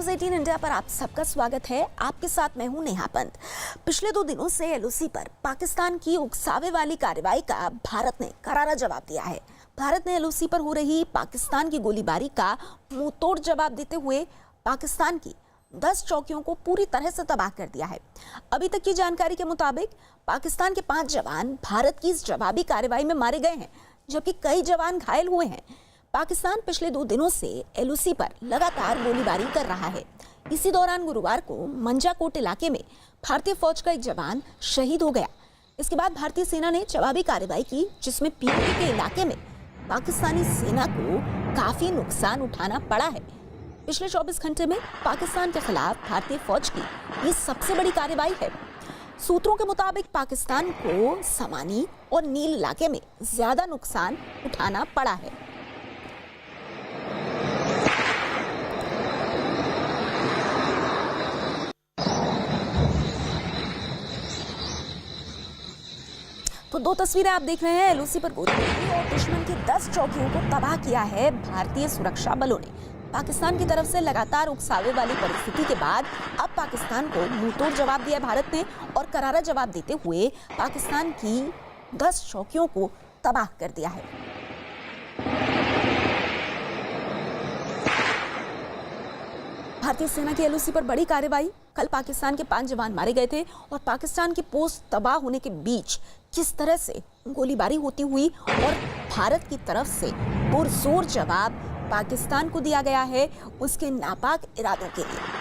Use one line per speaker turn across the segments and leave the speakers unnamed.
News 18 India पर आप सबका स्वागत है। आपके साथ मैं हूं नेहा पंत। पिछले 2 दिनों से एलओसी पर पाकिस्तान की उकसावे वाली कार्रवाई का भारत ने करारा जवाब दिया है। भारत ने एलओसी पर हो रही पाकिस्तान की गोलीबारी का मुंहतोड़ जवाब देते हुए पाकिस्तान की 10 चौकियों को पूरी तरह से तबाह कर दिया है। अभी तक की जानकारी के मुताबिक पाकिस्तान के 5 जवान भारत की इस जवाबी कार्रवाई में मारे गए हैं, जबकि कई जवान घायल हुए हैं। पाकिस्तान पिछले 2 दिनों से एलओसी पर लगातार गोलीबारी कर रहा है। इसी दौरान गुरुवार को मंजाकोट इलाके में भारतीय फौज का एक जवान शहीद हो गया। इसके बाद भारतीय सेना ने जवाबी कार्रवाई की, जिसमें पीओके के इलाके में पाकिस्तानी सेना को काफी नुकसान उठाना पड़ा है। पिछले 24 घंटे में पाकिस्तान के खिलाफ भारतीय फौज की ये सबसे बड़ी कार्रवाई है। सूत्रों के मुताबिक पाकिस्तान को समानी और नील इलाके में ज्यादा नुकसान उठाना पड़ा है। तो 2 तस्वीरें आप देख रहे हैं। एलओसी पर गोलीबारी और दुश्मन की 10 चौकियों को तबाह किया है भारतीय सुरक्षा बलों ने। पाकिस्तान की तरफ से लगातार उकसावे वाली परिस्थिति के बाद अब पाकिस्तान को मुंहतोड़ जवाब दिया भारत ने और करारा जवाब देते हुए पाकिस्तान की 10 चौकियों को तबाह कर दिया है। भारतीय सेना की एलओसी पर बड़ी कार्रवाई। कल पाकिस्तान के 5 जवान मारे गए थे और पाकिस्तान की पोस्ट तबाह होने के बीच किस तरह से गोलीबारी होती हुई और भारत की तरफ से पुरजोर जवाब पाकिस्तान को दिया गया है उसके नापाक इरादों के लिए।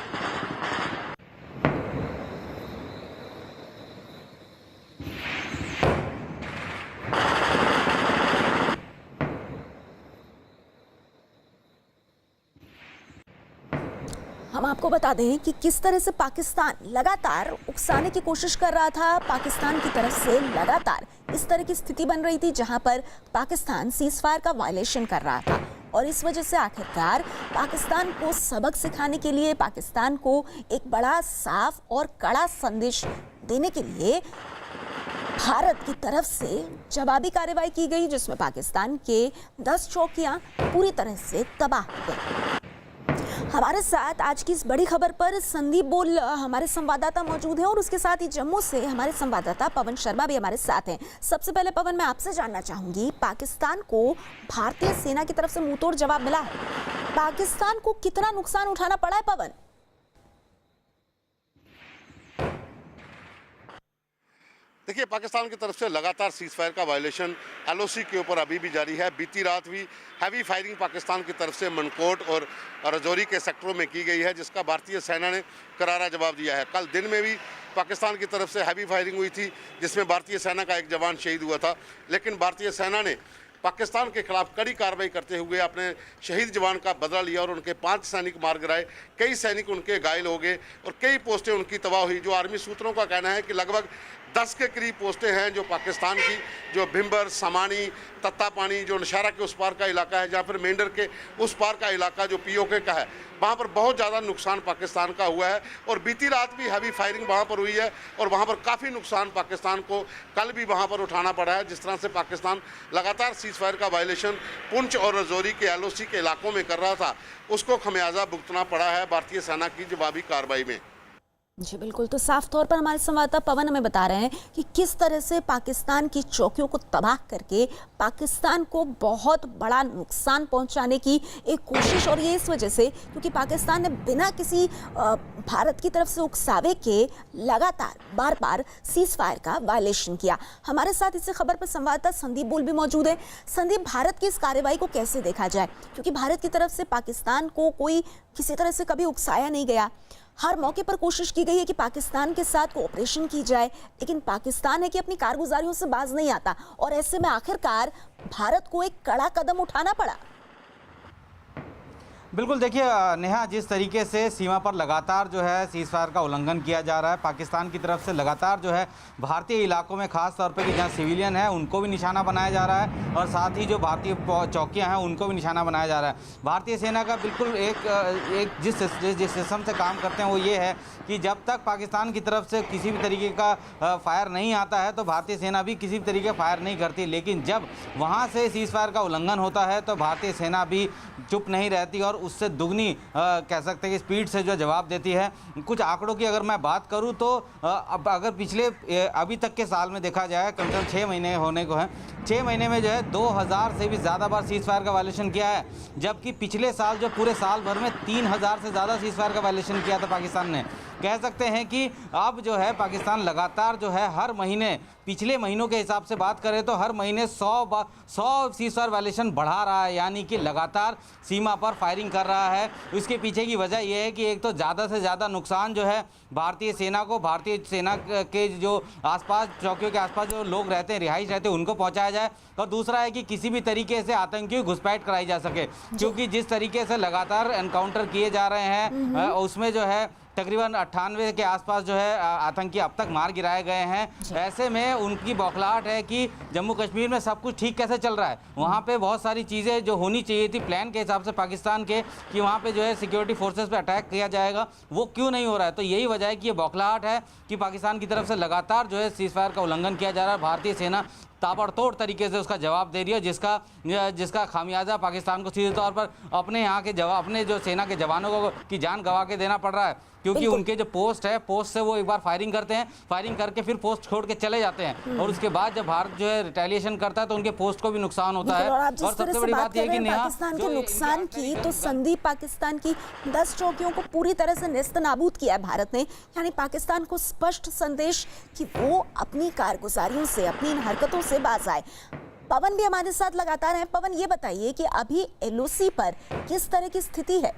हम आपको बता दें कि किस तरह से पाकिस्तान लगातार उकसाने की कोशिश कर रहा था। पाकिस्तान की तरफ से लगातार इस तरह की स्थिति बन रही थी जहां पर पाकिस्तान सीज़फायर का वायलेशन कर रहा था और इस वजह से आखिरकार पाकिस्तान को सबक सिखाने के लिए, पाकिस्तान को एक बड़ा साफ और कड़ा संदेश देने के लिए भारत की तरफ से जवाबी कार्रवाई की गई, जिसमें पाकिस्तान के 10 चौकियां पूरी तरह से तबाह हो गई। हमारे साथ आज की इस बड़ी खबर पर संदीप बोल हमारे संवाददाता मौजूद हैं और उसके साथ ही जम्मू से हमारे संवाददाता पवन शर्मा भी हमारे साथ हैं। सबसे पहले पवन, मैं आपसे जानना चाहूंगी, पाकिस्तान को भारतीय सेना की तरफ से मुंहतोड़ जवाब मिला है। पाकिस्तान को कितना नुकसान उठाना पड़ा है पवन?
देखिए, पाकिस्तान की तरफ से लगातार सीज़फायर का वायलेशन एलओसी के ऊपर अभी भी जारी है। बीती रात भी हैवी फायरिंग पाकिस्तान की तरफ से मनकोट और रजौरी के सेक्टरों में की गई है, जिसका भारतीय सेना ने करारा जवाब दिया है। कल दिन में भी पाकिस्तान की तरफ से हैवी फायरिंग हुई थी, जिसमें भारतीय सेना का एक जवान शहीद हुआ था, लेकिन भारतीय सेना ने पाकिस्तान के खिलाफ कड़ी कार्रवाई करते हुए अपने शहीद जवान का बदला लिया और उनके 5 सैनिक मार गिराए। कई सैनिक उनके घायल हो गए और कई पोस्टें उनकी तबाह हुई। जो आर्मी सूत्रों का कहना है कि लगभग 10 के करीब पोस्टें हैं जो पाकिस्तान की, जो भिम्बर, समानी, तत्तापानी, जो नशारा के उस पार का इलाका है, जहाँ फिर मेंढर के उस पार का इलाका जो पीओके का है, वहाँ पर बहुत ज़्यादा नुकसान पाकिस्तान का हुआ है। और बीती रात भी हैवी फायरिंग वहाँ पर हुई है और वहाँ पर काफ़ी नुकसान पाकिस्तान को कल भी वहाँ पर उठाना पड़ा है। जिस तरह से पाकिस्तान लगातार सीज़फायर का वायलेशन पुंछ और रजौरी के एलओसी के इलाकों में कर रहा था, उसको खमियाजा भुगतना पड़ा है भारतीय सेना की जवाबी कार्रवाई में।
जी बिल्कुल, तो साफ तौर पर हमारे संवाददाता पवन हमें बता रहे हैं कि किस तरह से पाकिस्तान की चौकियों को तबाह करके पाकिस्तान को बहुत बड़ा नुकसान पहुंचाने की एक कोशिश, और ये इस वजह से क्योंकि पाकिस्तान ने बिना किसी भारत की तरफ से उकसावे के लगातार बार बार सीज़फायर का वायलेशन किया। हमारे साथ इसी खबर पर संवाददाता संदीप बोल भी मौजूद है। संदीप, भारत की इस कार्रवाई को कैसे देखा जाए, क्योंकि भारत की तरफ से पाकिस्तान को कोई किसी तरह से कभी उकसाया नहीं गया। हर मौके पर कोशिश की गई है कि पाकिस्तान के साथ कोऑपरेशन की जाए, लेकिन पाकिस्तान है कि अपनी कारगुजारियों से बाज नहीं आता और ऐसे में आखिरकार भारत को एक कड़ा कदम उठाना पड़ा।
बिल्कुल, देखिए नेहा, जिस तरीके से सीमा पर लगातार जो है सीज़फायर का उल्लंघन किया जा रहा है, पाकिस्तान की तरफ से लगातार जो है भारतीय इलाकों में खास तौर पे कि जहाँ सिविलियन है उनको भी निशाना बनाया जा रहा है और साथ ही जो भारतीय चौकियाँ हैं उनको भी निशाना बनाया जा रहा है। भारतीय सेना का बिल्कुल एक जिस सिस्टम से काम करते हैं वो ये है कि जब तक पाकिस्तान की तरफ से किसी भी तरीके का फायर नहीं आता है तो भारतीय सेना भी किसी भी तरीके फायर नहीं करती, लेकिन जब वहाँ से सीज़फायर का उल्लंघन होता है तो भारतीय सेना भी चुप नहीं रहती और उससे दुगनी कह सकते हैं कि स्पीड से जो जवाब देती है। कुछ आंकड़ों की अगर मैं बात करूं तो अब अगर पिछले अभी तक के साल में देखा जाए, कम से कम 6 महीने होने को हैं, 6 महीने में जो है 2000 से भी ज़्यादा बार सीज़ फायर का वायलेशन किया है, जबकि पिछले साल जो पूरे साल भर में 3000 से ज़्यादा सीज़ फायर का वायलेशन किया था पाकिस्तान ने। कह सकते हैं कि अब जो है पाकिस्तान लगातार जो है हर महीने, पिछले महीनों के हिसाब से बात करें तो हर महीने 100 सीज़ फायर वायलेशन बढ़ा रहा है, यानी कि लगातार सीमा पर फायरिंग कर रहा है। इसके पीछे की वजह यह है कि एक तो ज़्यादा से ज़्यादा नुकसान जो है भारतीय सेना को, भारतीय सेना के जो आसपास चौकियों के आसपास जो लोग रहते हैं, रिहाइश रहते हैं, उनको पहुंचाया जाए, और दूसरा है कि किसी भी तरीके से आतंकियों की घुसपैठ कराई जा सके, क्योंकि जिस तरीके से लगातार एनकाउंटर किए जा रहे हैं उसमें जो है तकरीबन 98 के आसपास जो है आतंकी अब तक मार गिराए गए हैं। ऐसे में उनकी बौखलाहट है कि जम्मू कश्मीर में सब कुछ ठीक कैसे चल रहा है, वहाँ पे बहुत सारी चीज़ें जो होनी चाहिए थी प्लान के हिसाब से पाकिस्तान के, कि वहाँ पे जो है सिक्योरिटी फोर्सेस पे अटैक किया जाएगा, वो क्यों नहीं हो रहा है। तो यही वजह है कि ये बौखलाहट है कि पाकिस्तान की तरफ से लगातार जो है सीज़ फायर का उल्लंघन किया जा रहा है। भारतीय सेना ताबड़तोड़ तरीके से उसका जवाब दे रही है, जिसका खामियाजा पाकिस्तान को सीधे तौर पर अपने यहाँ के अपने जो सेना के जवानों को की जान गंवा के देना पड़ रहा है, क्योंकि उनके जो पोस्ट है, पोस्ट से वो एक बार फायरिंग करते हैं, फायरिंग करके फिर पोस्ट छोड़ के चले जाते हैं, और उसके बाद जब भारत जो है रिटेलिएशन करता है तो उनके पोस्ट को भी नुकसान होता है।
और सबसे बड़ी बात यह है कि पाकिस्तान के नुकसान की, तो संदीप, पाकिस्तान की 10 चौकियों को पूरी तरह से नेस्त नाबूद किया है भारत ने, यानी पाकिस्तान को स्पष्ट संदेश कि वो अपनी कारगुजारियों से, अपनी इन हरकतों से बाज आए। पवन भी हमारे साथ लगातार हैं। पवन, ये बताइए कि अभी एलओसी पर किस तरह की स्थिति है?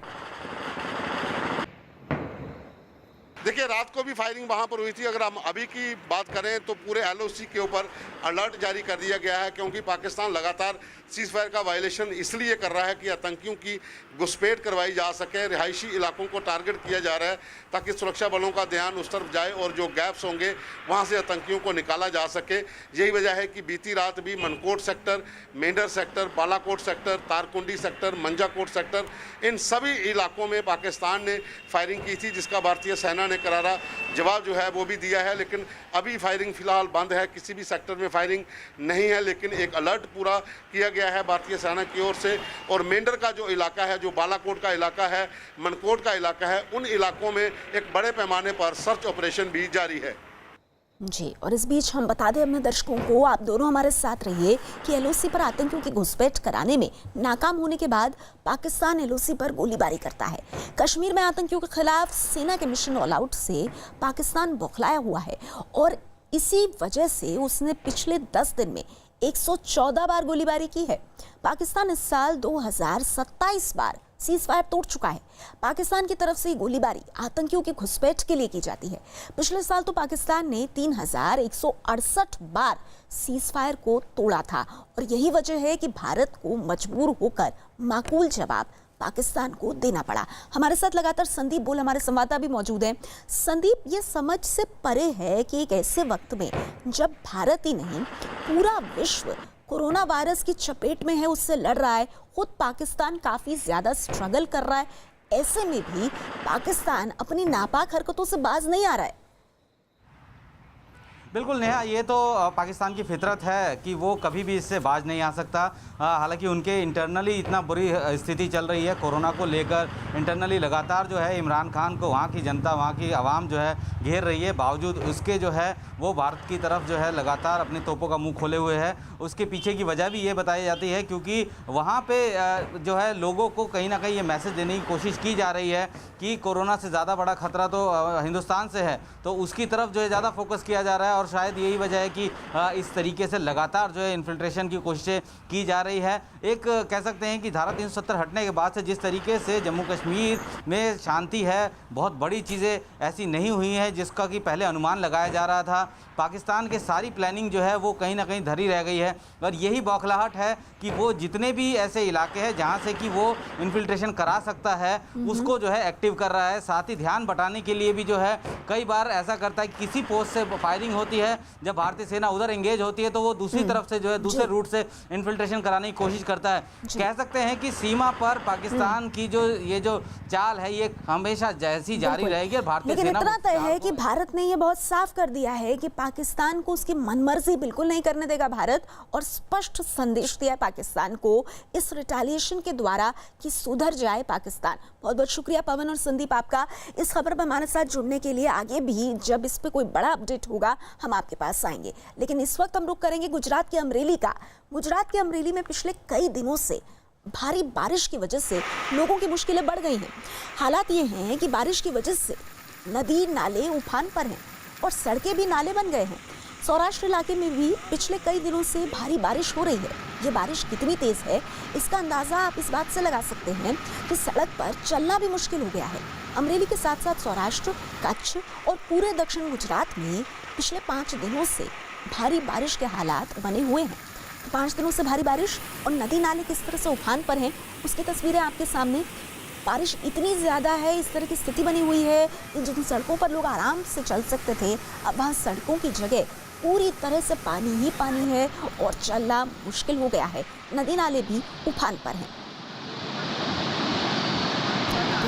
देखिए, रात को भी फायरिंग वहां पर हुई थी। अगर हम अभी की बात करें तो पूरे एलओसी के ऊपर अलर्ट जारी कर दिया गया है, क्योंकि पाकिस्तान लगातार सीज़ फायर का वायलेशन इसलिए कर रहा है कि आतंकियों की घुसपैठ करवाई जा सके, रिहायशी इलाकों को टारगेट किया जा रहा है ताकि सुरक्षा बलों का ध्यान उस तरफ जाए और जो गैप्स होंगे वहां से आतंकियों को निकाला जा सके। यही वजह है कि बीती रात भी Mankot sector, Mendhar sector, Balakot sector, Tarkundi sector, Manjakot sector, इन सभी इलाकों में पाकिस्तान ने फायरिंग की थी, जिसका भारतीय सेना ने करारा जवाब जो है वो भी दिया है। लेकिन अभी फायरिंग फिलहाल बंद है, किसी भी सेक्टर में फायरिंग नहीं है, लेकिन एक अलर्ट पूरा किया गया है भारतीय सेना की ओर से। और मेंढर का जो इलाका है, जो बालाकोट का इलाका है, मनकोट का इलाका है, उन इलाकों में एक बड़े पैमाने पर सर्च ऑपरेशन भी जारी है।
जी, और इस बीच हम बता दें अपने दर्शकों को, आप दोनों हमारे साथ रहिए, कि एलओसी पर आतंकियों की घुसपैठ कराने में नाकाम होने के बाद पाकिस्तान एलओसी पर गोलीबारी करता है। कश्मीर में आतंकियों के खिलाफ सेना के मिशन ऑल आउट से पाकिस्तान बौखलाया हुआ है, और इसी वजह से उसने पिछले 10 दिन में 114 बार गोलीबारी की है। पाकिस्तान इस साल 2027 बार सीज़ फायर तोड़ चुका है। पाकिस्तान की तरफ से गोलीबारी आतंकियों की घुसपैठ के लिए की जाती है। पिछले साल तो पाकिस्तान ने 3168 बार सीज़ फायर को तोड़ा था, और यही वजह है कि भारत को मजबूर होकर माकूल जवाब पाकिस्तान को देना पड़ा। हमारे साथ लगातार संदीप बोल, हमारे संवाददाता भी मौजूद हैं। संदीप, ये समझ से परे है कि एक ऐसे वक्त में जब भारत ही नहीं पूरा विश्व कोरोना वायरस की चपेट में है, उससे लड़ रहा है, खुद पाकिस्तान काफ़ी ज़्यादा स्ट्रगल कर रहा है, ऐसे में भी पाकिस्तान अपनी नापाक हरकतों से बाज नहीं आ रहा है।
बिल्कुल नेहा, ये तो पाकिस्तान की फितरत है कि वो कभी भी इससे बाज नहीं आ सकता। हालांकि उनके इंटरनली इतना बुरी स्थिति चल रही है कोरोना को लेकर, इंटरनली लगातार जो है इमरान खान को वहाँ की जनता, वहाँ की आवाम जो है घेर रही है, बावजूद उसके जो है वो भारत की तरफ जो है लगातार अपने तोपों का मुंह खोले हुए है। उसके पीछे की वजह भी ये बताई जाती है क्योंकि वहाँ पे जो है लोगों को कहीं ना कहीं ये मैसेज देने की कोशिश की जा रही है कि कोरोना से ज़्यादा बड़ा खतरा तो हिंदुस्तान से है, तो उसकी तरफ जो है ज़्यादा फोकस किया जा रहा है। और शायद यही वजह है कि इस तरीके से लगातार जो है इन्फिल्ट्रेशन की कोशिशें की जा रही है। एक कह सकते हैं कि धारा 370 हटने के बाद से जिस तरीके से जम्मू कश्मीर में शांति है, बहुत बड़ी चीज़ें ऐसी नहीं हुई हैं जिसका कि पहले अनुमान लगाया जा रहा था। पाकिस्तान के सारी प्लानिंग जो है वो कहीं ना कहीं धरी रह गई है, और यही बौखलाहट है कि वो जितने भी ऐसे इलाके हैं जहाँ से कि वो इन्फिल्ट्रेशन करा सकता है उसको जो है एक्टिव कर रहा है। साथ ही ध्यान बटाने के लिए भी जो है कई बार ऐसा करता है कि किसी पोस्ट से फायरिंग हो होती है, जब भारतीय सेना उधर एंगेज होती है तो वो दूसरी तरफ से जो है दूसरे रूट से इन्फिल्ट्रेशन कराने की कोशिश करता है। कह सकते हैं कि सीमा पर पाकिस्तान की जो ये जो चाल है ये हमेशा जैसी जारी रहेगी और भारतीय
लेकिन
सेना
इतना तय है कि भारत ने ये बहुत साफ कर दिया है कि पाकिस्तान को उसकी मनमर्जी बिल्कुल नहीं करने देगा भारत, और स्पष्ट संदेश दिया है पाकिस्तान को इस रिटेलिएशन के द्वारा कि सुधर जाए पाकिस्तान। बहुत बहुत शुक्रिया पवन और संदीप आपका इस खबर पर हमारे साथ जुड़ने के लिए। आगे भी जब इस पे कोई बड़ा अपडेट होगा हम आपके पास आएंगे, लेकिन इस वक्त हम रुक करेंगे गुजरात के अमरेली का। गुजरात के अमरेली में पिछले कई दिनों से भारी बारिश की वजह से लोगों की मुश्किलें बढ़ गई हैं। हालात ये हैं कि बारिश की वजह से नदी नाले उफान पर हैं और सड़कें भी नाले बन गए हैं। सौराष्ट्र इलाके में भी पिछले कई दिनों से भारी बारिश हो रही है। ये बारिश कितनी तेज है इसका अंदाजा आप इस बात से लगा सकते हैं कि सड़क पर चलना भी मुश्किल हो गया है। अमरेली के साथ साथ सौराष्ट्र, कच्छ और पूरे दक्षिण गुजरात में पिछले 5 दिनों से भारी बारिश के हालात बने हुए हैं। 5 दिनों से भारी बारिश और नदी नाले किस तरह से उफान पर हैं उसकी तस्वीरें आपके सामने। बारिश इतनी ज़्यादा है, इस तरह की स्थिति बनी हुई है कि जिन सड़कों पर लोग आराम से चल सकते थे अब वहाँ सड़कों की जगह पूरी तरह से पानी ही पानी है और चलना मुश्किल हो गया है। नदी नाले भी उफान पर हैं।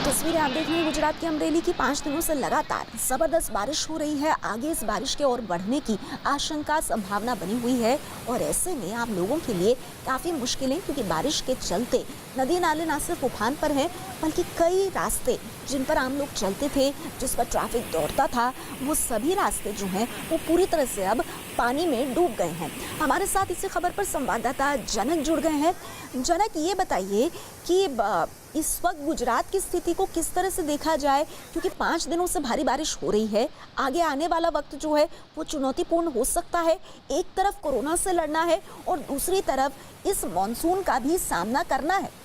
तस्वीरें आप देख रहे हैं गुजरात के अमरेली की। 5 दिनों से लगातार जबरदस्त बारिश हो रही है। आगे इस बारिश के और बढ़ने की आशंका संभावना बनी हुई है और ऐसे में आम लोगों के लिए काफ़ी मुश्किलें, क्योंकि बारिश के चलते नदी नाले ना सिर्फ उफान पर हैं बल्कि कई रास्ते जिन पर आम लोग चलते थे, जिस पर ट्रैफिक दौड़ता था, वो सभी रास्ते जो हैं वो पूरी तरह से अब पानी में डूब गए हैं। हमारे साथ इसी खबर पर संवाददाता जनक जुड़ गए हैं। जनक, ये बताइए कि इस वक्त गुजरात की स्थिति को किस तरह से देखा जाए, क्योंकि 5 दिनों से भारी बारिश हो रही है। आगे आने वाला वक्त जो है वो चुनौतीपूर्ण हो सकता है। एक तरफ कोरोना से लड़ना है और दूसरी तरफ इस मॉनसून का भी सामना करना है।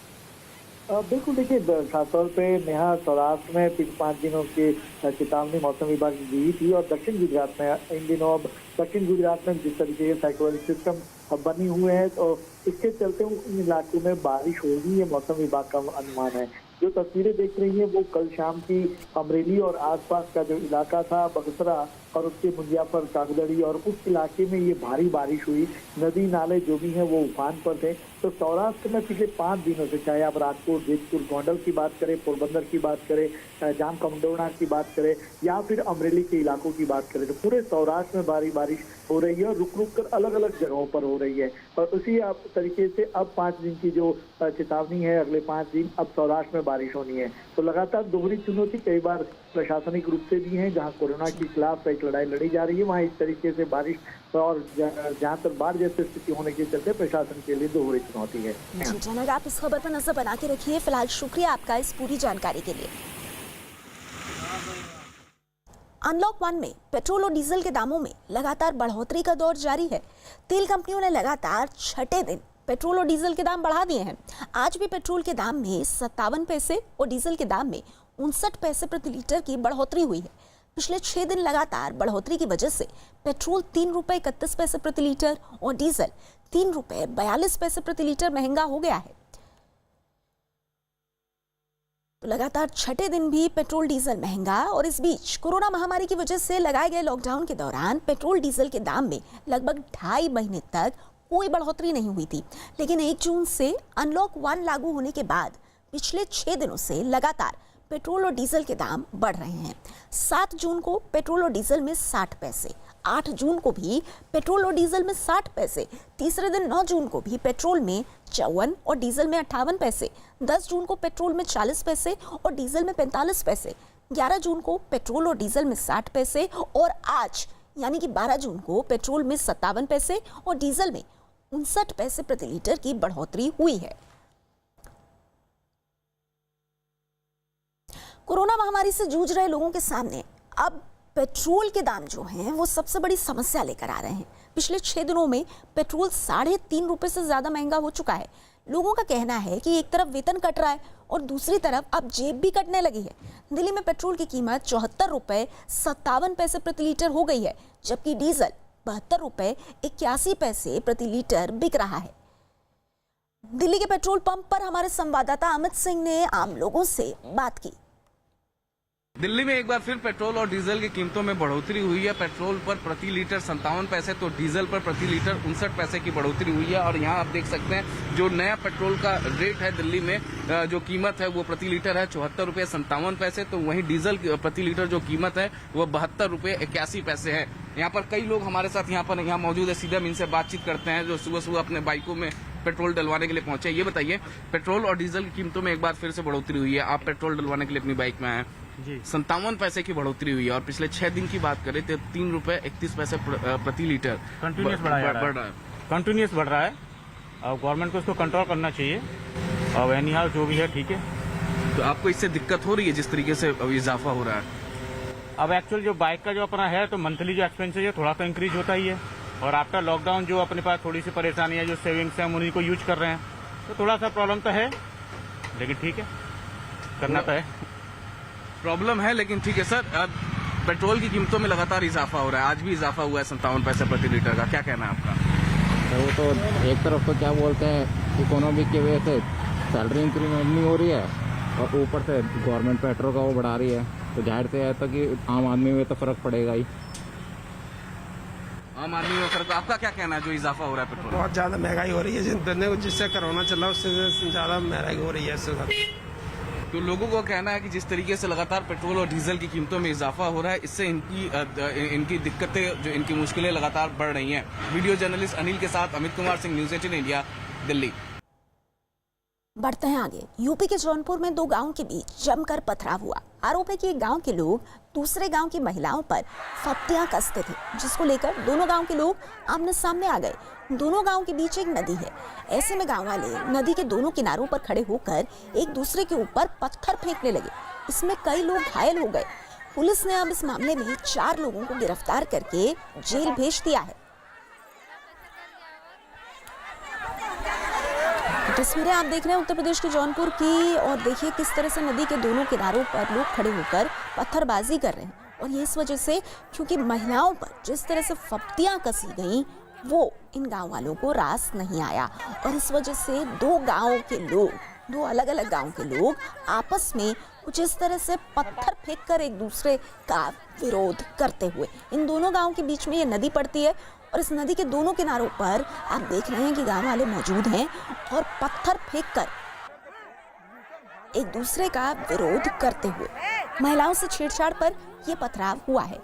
बिल्कुल, देखिए खासतौर पे नेहा सौराष्ट्र में पिछले 5 दिनों की चेतावनी मौसम विभाग ने दी थी और दक्षिण गुजरात में इन दिनों अब दक्षिण गुजरात में जिस तरीके के साइक्लोनिक सिस्टम बनी हुए हैं तो इसके चलते उन इलाकों में बारिश होगी, ये मौसम विभाग का अनुमान है। जो तस्वीरें देख रही हैं वो कल शाम की अमरेली और आसपास का जो इलाका था बगसरा और उसके मुंजियाफर, कागदड़ी और उस इलाके में ये भारी बारिश हुई। नदी नाले जो भी हैं वो उफान पर थे। तो सौराष्ट्र में पिछले 5 दिनों से, चाहे आप राजकोट, जेतपुर, गोंडल की बात करें, पोरबंदर की बात करें, जामकंडोरना की बात करें या फिर अमरेली के इलाकों की बात करें, तो पूरे सौराष्ट्र में भारी बारिश हो रही है और रुक रुक कर अलग अलग जगहों पर हो रही है। और उसी तरीके से अब 5 दिन की जो चेतावनी है, अगले 5 दिन अब सौराष्ट्र में बारिश होनी है। तो लगातार दोहरी चुनौती कई बार प्रशासनिक रूप से भी है, जहां कोरोना के खिलाफ एक लड़ाई लड़ी जा रही है, वहां इस तरीके से बारिश और जहां तक बाढ़ जैसी स्थिति होने के चलते प्रशासन के लिए दोहरी चुनौती है।
जी जनक, आप इस खबर पर नजर बना के रखिए। फिलहाल शुक्रिया आपका इस पूरी जानकारी के लिए। अनलॉक 1 में पेट्रोल और डीजल के दामों में लगातार बढ़ोतरी का दौर जारी है। तेल कंपनियों ने लगातार 6ठे दिन पेट्रोल और डीजल के दाम बढ़ा दिए हैं। आज भी पेट्रोल के दाम में 57 पैसे और डीजल के दाम में 59 पैसे प्रति लीटर की बढ़ोतरी हुई है। पिछले 6 दिन लगातार बढ़ोतरी की वजह से पेट्रोल 3 रुपये 31 पैसे प्रति लीटर और डीजल 3 रुपये 42 पैसे प्रति लीटर महंगा हो गया है। तो लगातार 6ठे दिन भी पेट्रोल डीजल महंगा। और इस बीच कोरोना महामारी की वजह से लगाए गए लॉकडाउन के दौरान पेट्रोल डीजल के दाम में लगभग 2.5 महीने तक कोई बढ़ोतरी नहीं हुई थी, लेकिन 1 जून से अनलॉक 1 लागू होने के बाद पिछले 6 दिनों से लगातार पेट्रोल और डीजल के दाम बढ़ रहे हैं। 7 जून को पेट्रोल और डीजल में 60 पैसे, 8 जून को भी पेट्रोल और डीजल में 60 पैसे, तीसरे दिन 9 जून को भी पेट्रोल में 54 और डीजल में 58 पैसे, 10 जून को पेट्रोल में 40 पैसे और डीजल में 45 पैसे, 11 जून को पेट्रोल और डीजल में 60 पैसे और आज यानी कि 12 जून को पेट्रोल में 57 पैसे और डीजल में 59 पैसे प्रति लीटर की बढ़ोतरी हुई है। कोरोना महामारी से जूझ रहे लोगों के सामने अब पेट्रोल के दाम जो हैं वो सबसे बड़ी समस्या लेकर आ रहे हैं। पिछले 6 दिनों में पेट्रोल 3.5 रुपये से ज़्यादा महंगा हो चुका है। लोगों का कहना है कि एक तरफ वेतन कट रहा है और दूसरी तरफ अब जेब भी कटने लगी है। दिल्ली में पेट्रोल की कीमत 74 रुपये 57 पैसे प्रति लीटर हो गई है, जबकि डीजल 72 रुपये 81 पैसे प्रति लीटर बिक रहा है। दिल्ली के पेट्रोल पंप पर हमारे संवाददाता अमित सिंह ने आम लोगों से बात की।
दिल्ली में एक बार फिर पेट्रोल और डीजल की कीमतों में बढ़ोतरी हुई है। पेट्रोल पर प्रति लीटर 57 पैसे तो डीजल पर प्रति लीटर 59 पैसे की बढ़ोतरी हुई है। और यहाँ आप देख सकते हैं जो नया पेट्रोल का रेट है दिल्ली में, जो कीमत है वो प्रति लीटर है 74 रुपये 57 पैसे, तो वहीं डीजल प्रति लीटर जो कीमत है वो 72 रुपये 81 पैसे है। यहाँ पर कई लोग हमारे साथ यहाँ मौजूद है, सीधे हम इनसे बातचीत करते हैं जो सुबह सुबह अपने बाइकों में पेट्रोल डलवाने के लिए पहुंचे। ये बताइए, पेट्रोल और डीजल की कीमतों में एक बार फिर से बढ़ोतरी हुई है, आप पेट्रोल डलवाने के लिए अपनी बाइक में आए जी, 57 पैसे की बढ़ोतरी हुई है और पिछले 6 दिन की बात करें तो 3 रुपये 31 पैसे प्रति लीटर
कंटिन्यूस बढ़ रहा है, कंटिन्यूस बढ़ रहा है। अब गवर्नमेंट को इसको कंट्रोल करना चाहिए। अब एनी हाल जो भी है ठीक है।
तो आपको इससे दिक्कत हो रही है जिस तरीके से इजाफा हो रहा है?
अब एक्चुअल जो बाइक का जो अपना है तो मंथली जो एक्सपेंसेस है थोड़ा सा इंक्रीज होता ही है, और आफ्टर लॉकडाउन जो अपने पास थोड़ी सी परेशानी है, जो सेविंग्स है हम उन्हीं को यूज कर रहे हैं, तो थोड़ा सा प्रॉब्लम तो है, लेकिन ठीक है, करना तो है।
प्रॉब्लम है लेकिन ठीक है। सर, पेट्रोल की कीमतों में लगातार इजाफा हो रहा है, आज भी इजाफा हुआ है 57 पैसे प्रति लीटर का, क्या कहना है आपका?
वो तो एक तरफ तो क्या बोलते हैं, इकोनॉमिक की वजह से सैलरी इंक्रीमेंट नहीं हो रही है और ऊपर से गवर्नमेंट पेट्रोल का वो बढ़ा रही है, तो जाहिर से है कि आम आदमी में तो फर्क पड़ेगा ही।
आम आदमी में फर्क, आपका क्या कहना है जो इजाफा हो रहा है पेट्रोल?
बहुत ज़्यादा महंगाई हो रही है, जिससे कोरोना चला उससे ज़्यादा महंगाई हो रही है।
तो लोगों को कहना है कि जिस तरीके से लगातार पेट्रोल और डीजल की कीमतों में इजाफा हो रहा है, इससे इनकी दिक्कतें, जो इनकी मुश्किलें लगातार बढ़ रही हैं। वीडियो जर्नलिस्ट अनिल के साथ अमित कुमार सिंह, न्यूज़ 18 इंडिया, दिल्ली।
बढ़ते हैं आगे। यूपी के जौनपुर में 2 गांवों के बीच जमकर पथराव हुआ। आरोप है कि एक गांव के लोग दूसरे गांव की महिलाओं पर फप्तियां कसते थे, जिसको लेकर दोनों गांव के लोग आमने सामने आ गए। दोनों गांव के बीच एक नदी है, ऐसे में गांव वाले नदी के दोनों किनारों पर खड़े होकर एक दूसरे के ऊपर पत्थर फेंकने लगे। इसमें कई लोग घायल हो गए। पुलिस ने अब इस मामले में 4 लोगों को गिरफ्तार करके जेल भेज दिया है। तस्वीरें आप देख रहे हैं उत्तर प्रदेश के जौनपुर की, और देखिए किस तरह से नदी के दोनों किनारों पर लोग खड़े होकर पत्थरबाजी कर रहे हैं। और ये इस वजह से क्योंकि महिलाओं पर जिस तरह से फप्तियां कसी गईं वो इन गांव वालों को रास नहीं आया, और इस वजह से 2 गांवों के लोग, 2 अलग अलग गांव के लोग आपस में कुछ इस तरह से पत्थर फेंककर एक दूसरे का विरोध करते हुए, इन दोनों गांव के बीच में ये नदी पड़ती है और इस नदी के दोनों किनारों पर आप देख रहे हैं कि गांव वाले मौजूद हैं और पत्थर फेंककर एक दूसरे का विरोध करते हुए महिलाओं से छेड़छाड़ पर यह पथराव हुआ है।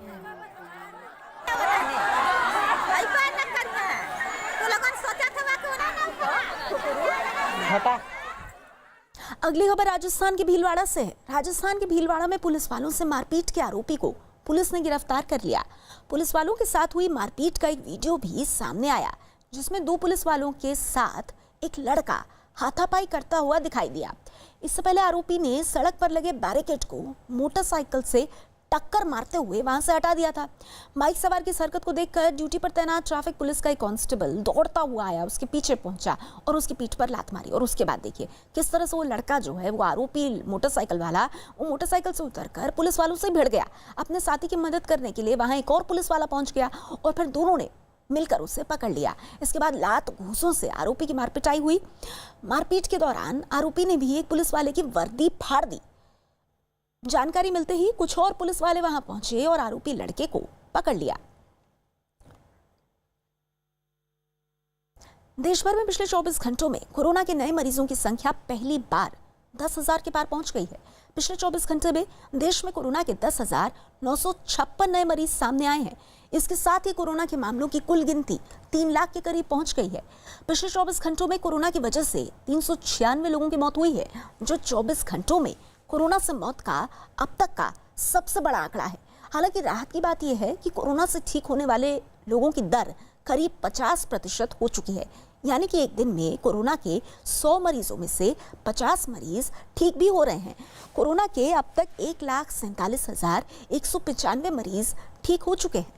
अगली खबर राजस्थान के भीलवाड़ा से है। राजस्थान के भीलवाड़ा में पुलिस वालों से मारपीट के आरोपी को पुलिस ने गिरफ्तार कर लिया। पुलिस वालों के साथ हुई मारपीट का एक वीडियो भी सामने आया, जिसमें 2 पुलिस वालों के साथ एक लड़का हाथापाई करता हुआ दिखाई दिया। इससे पहले आरोपी ने सड़क पर लगे बैरिकेड को मोटरसाइकिल से टक्कर मारते हुए वहां से हटा दिया था। बाइक सवार की इस हरकत को देखकर ड्यूटी पर तैनात ट्रैफिक पुलिस का एक कांस्टेबल दौड़ता हुआ आया, उसके पीछे पहुंचा और उसकी पीठ पर लात मारी। और उसके बाद देखिए किस तरह से वो लड़का जो है, वो आरोपी मोटरसाइकिल वाला, वो मोटरसाइकिल से उतरकर पुलिस वालों से भिड़ गया। अपने साथी की मदद करने के लिए वहां एक और पुलिस वाला पहुंच गया और फिर दोनों ने मिलकर उसे पकड़ लिया। इसके बाद लात घूंसों से आरोपी की मारपिटाई हुई। मारपीट के दौरान आरोपी ने भी एक पुलिस वाले की वर्दी फाड़ दी। जानकारी मिलते ही कुछ और पुलिस वाले वहां पहुंचे और आरोपी लड़के को पकड़ लिया। देश भर में पिछले 24 घंटों में कोरोना के नए मरीजों की संख्या पहली बार 10,000 के पार पहुंच गई है। पिछले 24 घंटे में देश में कोरोना के 10,956 नए मरीज सामने आए हैं। इसके साथ ही कोरोना के मामलों की कुल गिनती 3 लाख के करीब पहुंच गई है। पिछले 24 घंटों में कोरोना की वजह से 396 लोगों की मौत हुई है, जो 24 घंटों में कोरोना से मौत का अब तक का सबसे बड़ा आंकड़ा है। हालांकि राहत की बात यह है कि कोरोना से ठीक होने वाले लोगों की दर करीब 50% हो चुकी है, यानी कि एक दिन में कोरोना के 100 मरीजों में से 50 मरीज ठीक भी हो रहे हैं। कोरोना के अब तक 1,47,195 मरीज ठीक हो चुके हैं।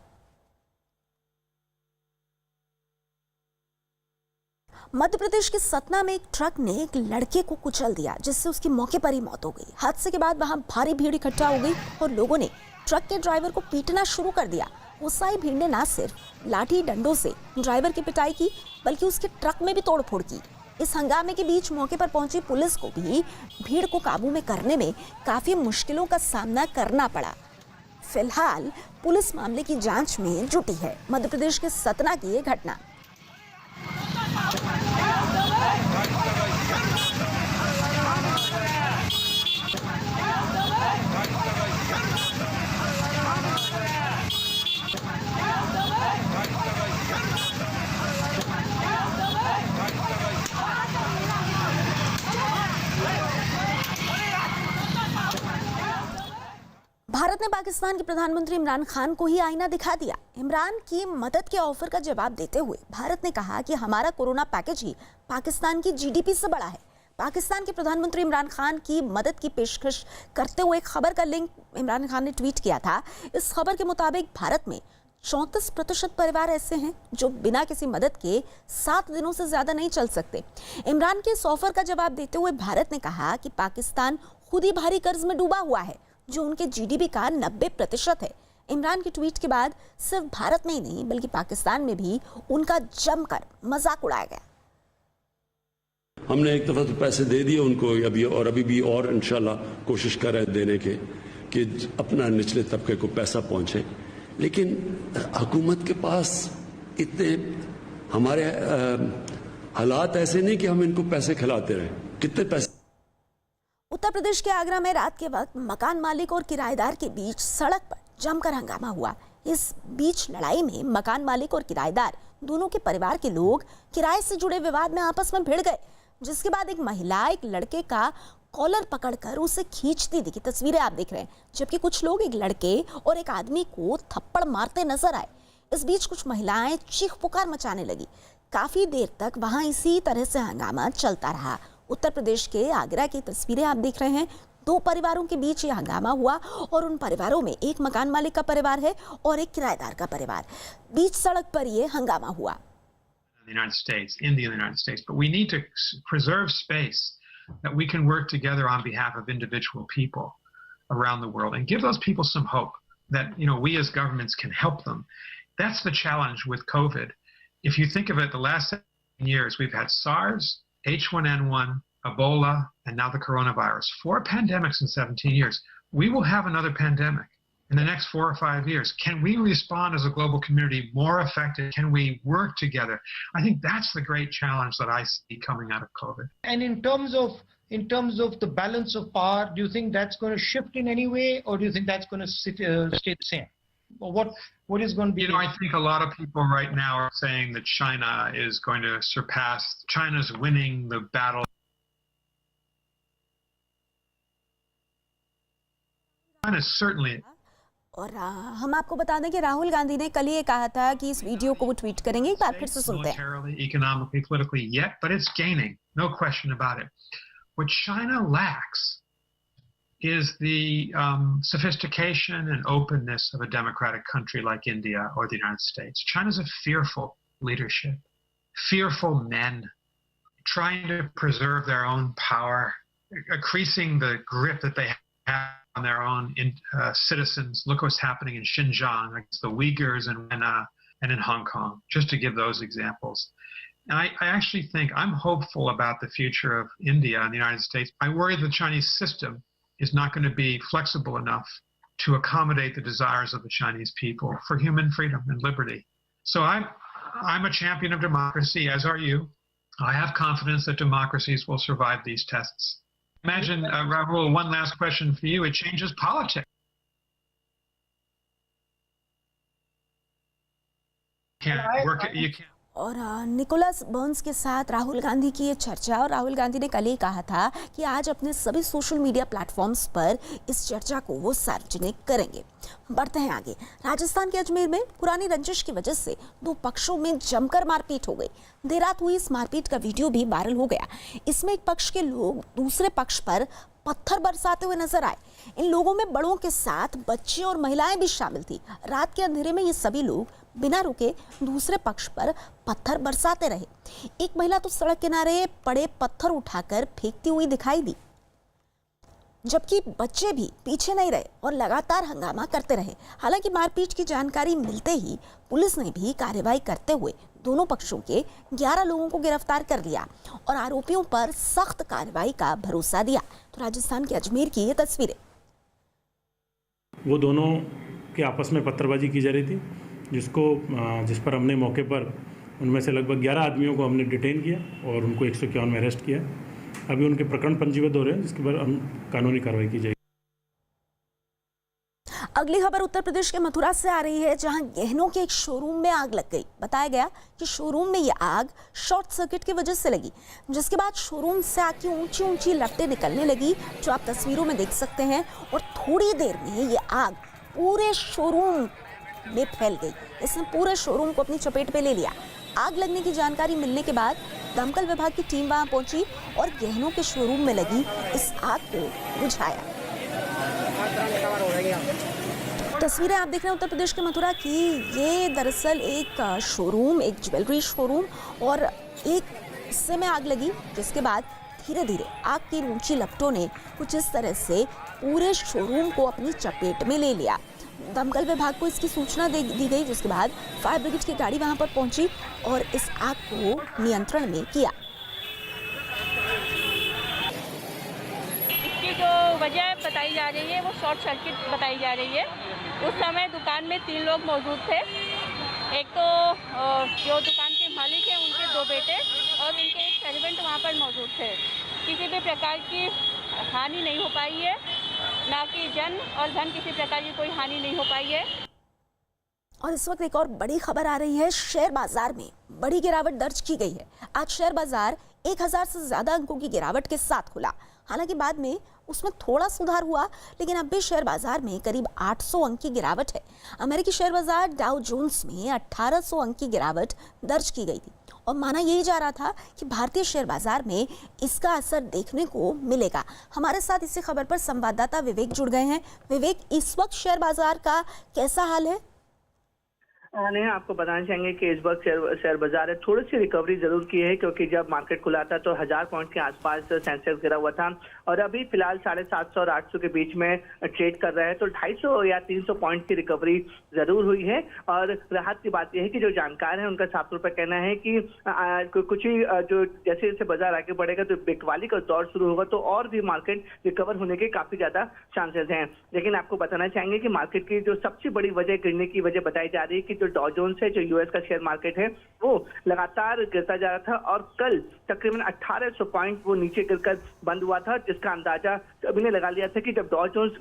मध्य प्रदेश के सतना में एक ट्रक ने एक लड़के को कुचल दिया, जिससे उसकी मौके पर ही मौत हो गई। हादसे के बाद वहां भारी भीड़ इकट्ठा हो गई और लोगों ने ट्रक के ड्राइवर को पीटना शुरू कर दिया। गुस्साई भीड़ ने न सिर्फ लाठी डंडों से ड्राइवर की पिटाई की, बल्कि उसके ट्रक में भी तोड़फोड़ की। इस हंगामे के बीच मौके पर पहुंची पुलिस को भी भीड़ को काबू में करने में काफी मुश्किलों का सामना करना पड़ा। फिलहाल पुलिस मामले की जांच में जुटी है। मध्य प्रदेश के सतना की ये घटना। भारत ने पाकिस्तान के प्रधानमंत्री इमरान खान को ही आईना दिखा दिया। इमरान की मदद के ऑफर का जवाब देते हुए भारत ने कहा कि हमारा कोरोना पैकेज ही पाकिस्तान की जीडीपी से बड़ा है। पाकिस्तान के प्रधानमंत्री इमरान खान की मदद की पेशकश करते हुए एक खबर का लिंक इमरान खान ने ट्वीट किया था। इस खबर के मुताबिक भारत में 34% परिवार ऐसे हैं जो बिना किसी मदद के 7 दिनों से ज्यादा नहीं चल सकते। इमरान के इस ऑफर का जवाब देते हुए भारत ने कहा कि पाकिस्तान खुद ही भारी कर्ज में डूबा हुआ है जो उनके जीडीपी का 90% है। इमरान के ट्वीट के बाद सिर्फ भारत में ही नहीं बल्कि पाकिस्तान में भी उनका जमकर मजाक उड़ाया गया।
हमने एक दफा तो पैसे दे दिए उनको अभी भी और इंशाल्लाह कोशिश कर रहे हैं देने के कि अपना निचले तबके को पैसा पहुंचे, लेकिन हुकूमत के पास इतने हमारे हालात ऐसे नहीं कि हम इनको पैसे खिलाते रहें। कितने पैसे।
उत्तर प्रदेश के आगरा में रात के वक्त मकान मालिक और किराएदार के बीच सड़क पर जमकर हंगामा हुआ। इस बीच लड़ाई में मकान मालिक और किराएदार दोनों के परिवार के लोग किराए से जुड़े विवाद में आपस में भिड़ गए, जिसके बाद एक महिला एक लड़के का कॉलर पकड़कर उसे खींचती दिखी। तस्वीरें आप देख रहे हैं, जबकि कुछ लोग एक लड़के और एक आदमी को थप्पड़ मारते नजर आए। इस बीच कुछ महिलाएं चीख पुकार मचाने लगी। काफी देर तक वहां इसी तरह से हंगामा चलता रहा। उत्तर प्रदेश के आगरा की तस्वीरें आप देख रहे हैं। 2 परिवारों के बीच ये हंगामा हुआ और उन परिवारों में एक मकान मालिक का परिवार है और एक किराएदार का परिवार। बीच सड़क पर ये हंगामा हुआ।
In the United States, but we need to preserve space that we can work together on behalf of individual people around the world and give those people some hope that, we as governments can help them. That's the challenge with COVID. If you think of it, the last 7 years, we've had SARS, H1N1, Ebola, and now the coronavirus. 4 pandemics in 17 years. We will have another pandemic in the next 4 or 5 years. Can we respond as a global community more effective? Can we work together? I think that's the great challenge that I see coming out of COVID.
And in terms of the balance of power, do you think that's going to shift in any way, or do you think that's going to stay the same? Or what is going to be?
I think a lot of people right now are saying that China is going to surpass. China's winning the battle. China certainly.
और हम आपको बता दें कि राहुल गांधी ने कल ये कहा था कि इस वीडियो को वो ट्वीट करेंगे। एक बार फिर से सुनते हैं।
Militarily, economically, politically, yet, but it's gaining, no question about it. What China lacks is the sophistication and openness of a democratic country like India or the United States. China's a fearful leadership, fearful men, trying to preserve their own power, increasing the grip that they have on their own citizens. Look what's happening in Xinjiang against the Uyghurs and in Hong Kong, just to give those examples. And I actually think I'm hopeful about the future of India and the United States. I worry the Chinese system is not going to be flexible enough to accommodate the desires of the Chinese people for human freedom and liberty. So I'm a champion of democracy, as are you. I have confidence that democracies will survive these tests. Imagine, Rahul, one last question for you. It changes politics. You can't.
और Nicholas Burns के साथ राहुल गांधी की ये चर्चा, और राहुल गांधी ने कल ही कहा था कि आज अपने सभी सोशल मीडिया प्लेटफॉर्म्स पर इस चर्चा को वो सार्वजनिक करेंगे। बढ़ते हैं आगे। राजस्थान के अजमेर में पुरानी रंजिश की वजह से 2 पक्षों में जमकर मारपीट हो गई। देर रात हुई इस मारपीट का वीडियो भी वायरल हो गया। इसमें एक पक्ष के लोग दूसरे पक्ष पर पत्थर बरसाते हुए नजर आए। इन लोगों में बड़ों के साथ बच्चे और महिलाएं भी शामिल थी। रात के अंधेरे में ये सभी लोग बिना रुके दूसरे पक्ष पर पत्थर बरसाते रहे। एक महिला तो सड़क किनारे पड़े पत्थर उठाकर फेंकती हुई दिखाई दी। जबकि बच्चे भी पीछे नहीं रहे और लगातार हंगामा करते रहे। हालांकि मारपीट की जानकारी मिलते ही पुलिस ने भी कार्रवाई करते हुए दोनों पक्षों के 11 लोगों को गिरफ्तार कर लिया और आरोपियों पर सख्त कार्रवाई का भरोसा दिया। तो राजस्थान के अजमेर की ये तस्वीरें।
वो दोनों के आपस में पत्थरबाजी की जा रही थी, जिस पर हमने मौके पर उनमें से लगभग 11 आदमियों को हमने डिटेन किया और उनको 151 में अरेस्ट किया। अभी उनके प्रकरण पंजीबद्ध हो रहे हैं, जिसके बाद हम कानूनी कार्रवाई की जाएगी।
अगली खबर उत्तर प्रदेश के मथुरा से आ रही है, जहां गहनों के एक शोरूम में आग लग गई। बताया गया कि शोरूम में यह आग शॉर्ट सर्किट की वजह से लगी, जिसके बाद शोरूम से आग की ऊंची ऊंची लपटें निकलने लगी, जो आप तस्वीरों में देख सकते हैं। और थोड़ी देर में यह आग पूरे शोरूम में फैल गई। इसने पूरे शोरूम को अपनी चपेट में ले लिया। आग लगने की जानकारी मिलने के बाद दमकल विभाग की टीम वहां पहुंची और गहनों के शोरूम में लगी इस आग को बुझाया। तस्वीरें आप देख रहे हैं उत्तर प्रदेश के मथुरा की। ये दरअसल एक शोरूम, एक ज्वेलरी शोरूम, और एक हिस्से में आग लगी, जिसके बाद धीरे धीरे आग की ऊंची लपटों ने कुछ इस तरह से पूरे शोरूम को अपनी चपेट में ले लिया। दमकल विभाग को इसकी सूचना दी गई, जिसके बाद फायर ब्रिगेड की गाड़ी वहां पर पहुंची और इस आग को नियंत्रण में किया।
इसकी जो वजह बताई जा रही है वो शॉर्ट सर्किट बताई जा रही है। उस समय दुकान में 3 लोग मौजूद थे। एक तो जो दुकान के मालिक हैं, उनके 2 बेटे और उनके एक सर्वेंट वहाँ पर मौजूद थे। किसी भी प्रकार की हानि नहीं हो पाई है, ना कि जन और धन किसी प्रकार की कोई हानि नहीं हो पाई है।
और इस वक्त एक और बड़ी खबर आ रही है। शेयर बाजार में बड़ी गिरावट दर्ज की गई है। आज शेयर बाजार 1000 से ज्यादा अंकों की गिरावट के साथ खुला। हालांकि बाद में उसमें थोड़ा सुधार हुआ, लेकिन अब भी शेयर बाजार में करीब 800 अंक की गिरावट है। अमेरिकी शेयर बाजार डाउ जोन्स में 1800 अंक की गिरावट दर्ज की गई थी और माना यही जा रहा था कि भारतीय शेयर बाजार में इसका असर देखने को मिलेगा। हमारे साथ इसी खबर पर संवाददाता विवेक जुड़ गए हैं। विवेक, इस वक्त शेयर बाजार का कैसा हाल है?
नहीं, आपको बताना चाहेंगे कि इस वक्त शेयर बाजार है थोड़ी सी रिकवरी जरूर की है, क्योंकि जब मार्केट खुला था तो 1000 पॉइंट के आसपास सेंसेक्स गिरा हुआ था और अभी फिलहाल 750 और 800 के बीच में ट्रेड कर रहा है। तो 250 या 300 पॉइंट की रिकवरी जरूर हुई है। और राहत की बात यह है कि जो जानकार है उनका साफ तौर पर कहना है कि कुछ ही जो जैसे जैसे बाजार आगे बढ़ेगा तो बिकवाली का दौर शुरू होगा, तो और भी मार्केट रिकवर होने के काफी ज्यादा चांसेस हैं। लेकिन आपको बताना चाहेंगे कि मार्केट की जो सबसे बड़ी वजह गिरने की वजह बताई जा रही है कि जो डॉ जोन्स है, जो यूएस का शेयर मार्केट है, वो लगातार गिरता जा रहा था और कल तकरीबन 1800 पॉइंट वो नीचे गिरकर बंद हुआ था, जिसका अंदाजा अभी ने लगा लिया था कि जब डॉ जोन्स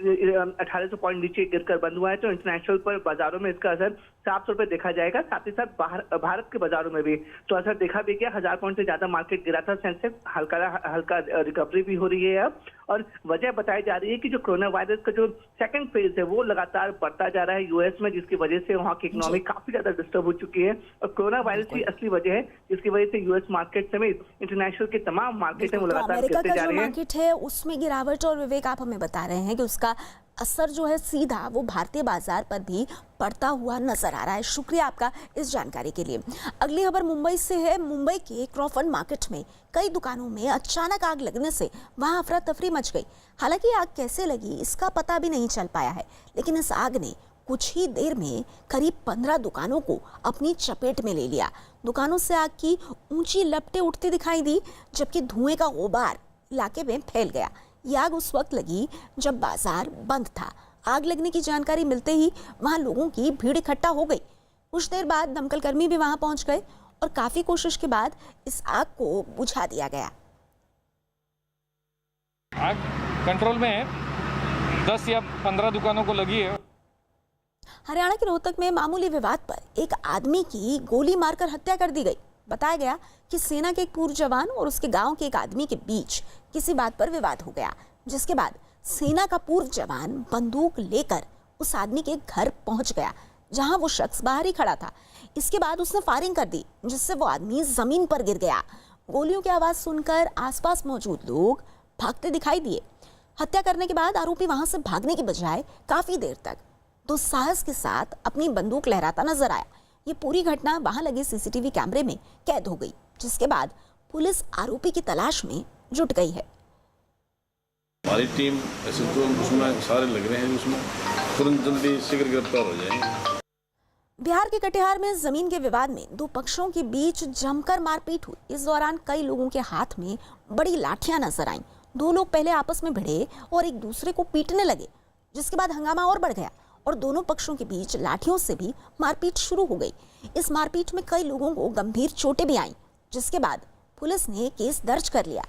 1800 पॉइंट नीचे गिरकर बंद हुआ है तो इंटरनेशनल पर बाजारों में इसका असर साफ तौर पर देखा जाएगा। साथ ही साथ भारत के बाजारों में भी तो असर देखा भी गया। 1000 पॉइंट से ज्यादा मार्केट गिरा था सेंसेक्स, हल्का रिकवरी भी हो रही है अब। और वजह बताई जा रही है कि जो कोरोना वायरस का जो सेकंड फेज है वो लगातार बढ़ता जा रहा है यूएस में, जिसकी वजह से वहाँ की इकोनॉमी काफी ज्यादा डिस्टर्ब हो चुकी है। और कोरोना वायरस की असली वजह है, जिसकी वजह से यूएस मार्केट समेत इंटरनेशनल के तमाम मार्केट है वो लगातार गिरते जा रहे हैं।
अमेरिका का जो मार्केट है उसमें गिरावट, और विवेक आप हमें बता रहे हैं कि उसका असर जो है सीधा वो भारतीय बाजार पर भी पड़ता हुआ नजर आ रहा है। शुक्रिया आपका इस जानकारी के लिए। अगली खबर मुंबई से है। मुंबई के क्रॉफर्ड मार्केट में कई दुकानों में अचानक आग लगने से वहां अफरा तफरी मच गई। हालांकि आग कैसे लगी इसका पता भी नहीं चल पाया है, लेकिन इस आग ने कुछ ही देर में करीब 15 दुकानों को अपनी चपेट में ले लिया। दुकानों से आग की ऊंची लपटें उठती दिखाई दी, जबकि धुएं का गुबार इलाके में फैल गया। ये आग उस वक्त लगी जब बाजार बंद था। आग लगने की जानकारी मिलते ही वहां लोगों की भीड़ इकट्ठा हो गई। कुछ देर बाद दमकल कर्मी भी वहां पहुंच गए और काफी कोशिश के बाद इस आग को बुझा दिया गया।
आग कंट्रोल में है, 10 या 15 दुकानों को लगी है।
हरियाणा के रोहतक में मामूली विवाद पर एक आदमी की गोली मारकर हत्या कर दी गई। बताया गया कि सेना के एक पूर्व जवान और उसके गांव के एक आदमी के बीच किसी बात पर विवाद हो गया, जिसके बाद सेना का पूर्व जवान बंदूक लेकर उस आदमी के घर पहुंच गया, जहां वो शख्स बाहर ही खड़ा था। इसके बाद उसने फायरिंग कर दी, जिससे वो आदमी जमीन पर गिर गया। गोलियों की आवाज सुनकर आसपास मौजूद लोग भागते दिखाई दिए। हत्या करने के बाद आरोपी वहां से भागने की बजाय काफी देर तक दुस्साहस के साथ अपनी बंदूक लहराता नजर आया। ये पूरी घटना वहां लगे सीसीटीवी कैमरे में कैद हो गई, जिसके बाद पुलिस आरोपी की तलाश में जुट गई है।
हमारी टीम ऐसे तो उसमें सारे लग रहे हैं, उसमें तुरंत जल्दी शीघ्र गिरफ्तार हो जाएंगे।
बिहार के कटिहार में जमीन के विवाद में दो पक्षों के बीच जमकर मारपीट हुई। इस दौरान कई लोगों के हाथ में बड़ी लाठियां नजर आईं। दो लोग पहले आपस में भिड़े और एक दूसरे को पीटने लगे, जिसके बाद हंगामा और बढ़ गया और दोनों पक्षों के बीच लाठियों से भी मारपीट शुरू हो गई। इस मारपीट में कई लोगों को गंभीर चोटें भी आईं, जिसके बाद पुलिस ने केस दर्ज कर लिया।